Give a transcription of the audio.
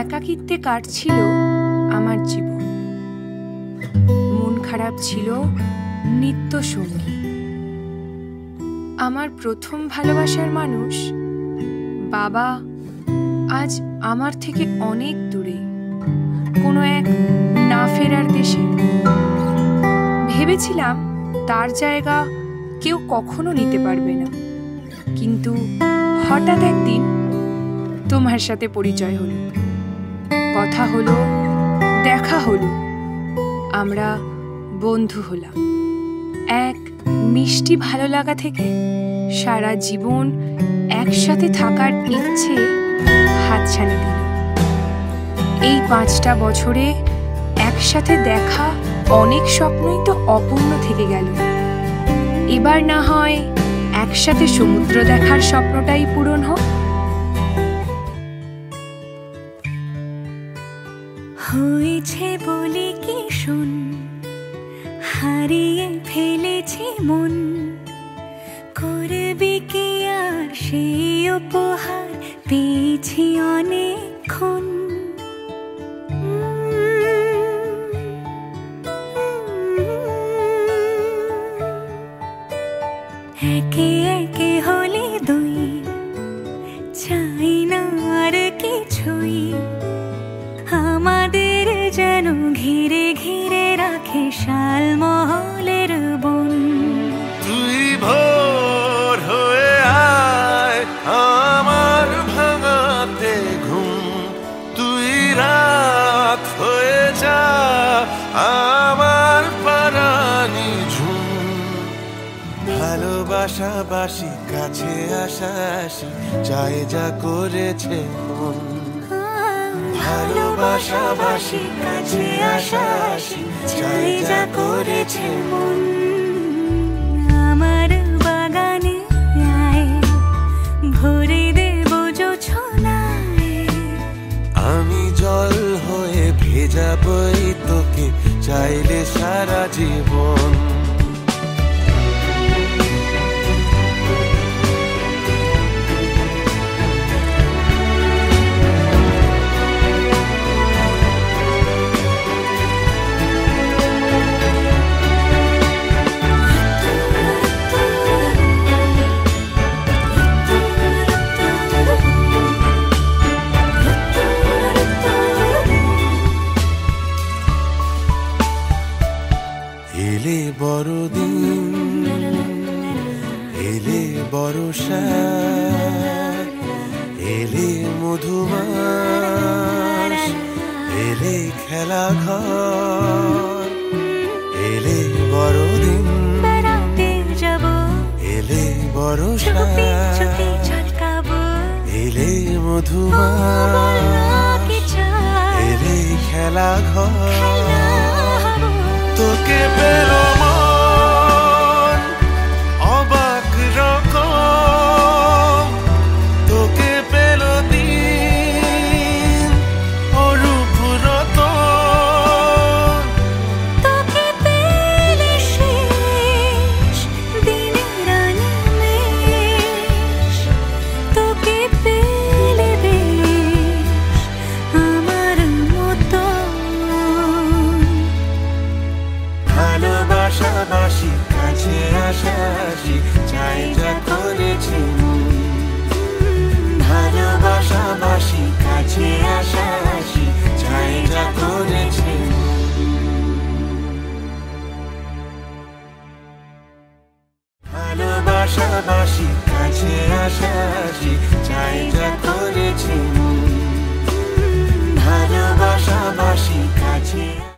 একাকিত্বে কাটছিল আমার জীবন। মন খারাপ ছিল নিত্য সঙ্গী। আমার প্রথম ভালোবাসার মানুষ বাবা আজ আমার থেকে অনেক দূরে, কোনো এক না ফেরার দেশে। ভেবেছিলাম তার জায়গা কেউ কখনো নিতে পারবে না, কিন্তু হঠাৎ একদিন তোমার সাথে পরিচয় হলো, কথা হলো, দেখা হলো, আমরা বন্ধু হলাম। এক মিষ্টি ভালো লাগা থেকে সারা জীবন একসাথে থাকার ইচ্ছে হাতছানি দিল। এই 5টা বছরে একসাথে দেখা অনেক স্বপ্নই তো অপূর্ণ থেকে গেল। এবার না হয় একসাথে সমুদ্র দেখার স্বপ্নটাই পূরণ হোক। হয়েছে বলে কি শুন, হারিয়ে ফেলেছি মন, করবে কি আর সেই উপহার পেয়েছি অনেকক্ষণ। একে একে হলে দুই, চাই না আর কিছুই, আমাদের যেন ঘিরে ঘিরে রাখে শালমহলের বন। তুই ভোর হয়ে আয় আমার ভাঙাতে ঘুম, তুই রাত হয়ে যা আমার পারানি ঝুম। ভালোবাসাবাসি কাছে আসাসি চাই যা করেছে মন। ভালোবাসাবাসি কাছে আসাসি চাই যা করেছে মন। আমার বাগানে আয়, ভরে দেব জোছনায়, আমি জল হয়ে ভেজাবই তোকে চাইলে সারা জীবন। এলে বড়দিন, এলে বর্ষা, এলে মধুমাস, এলে খেলা ঘর। এলে বড়দিন, বেড়াতে যাব, এলে বর্ষা, চুপি চুপি ঝলকাবো, এলে মধুমাস, এলে খেলা ঘর। তোকে পেল মন অবাক রকম, তোকে পেল দিন অরূপ রতন। তোকে পেলে শেষ দিনের আনিমেষ, তোকে পেলে বেশ আমার মতো। ভালোবাসাবাসি কাছে আসাসি চাই যা করেছি মন। ভালোবাসাবাসি কাছে আসাসি চাই যা করেছি মন। ভালোবাসাবাসি কাছে আসাসি চাই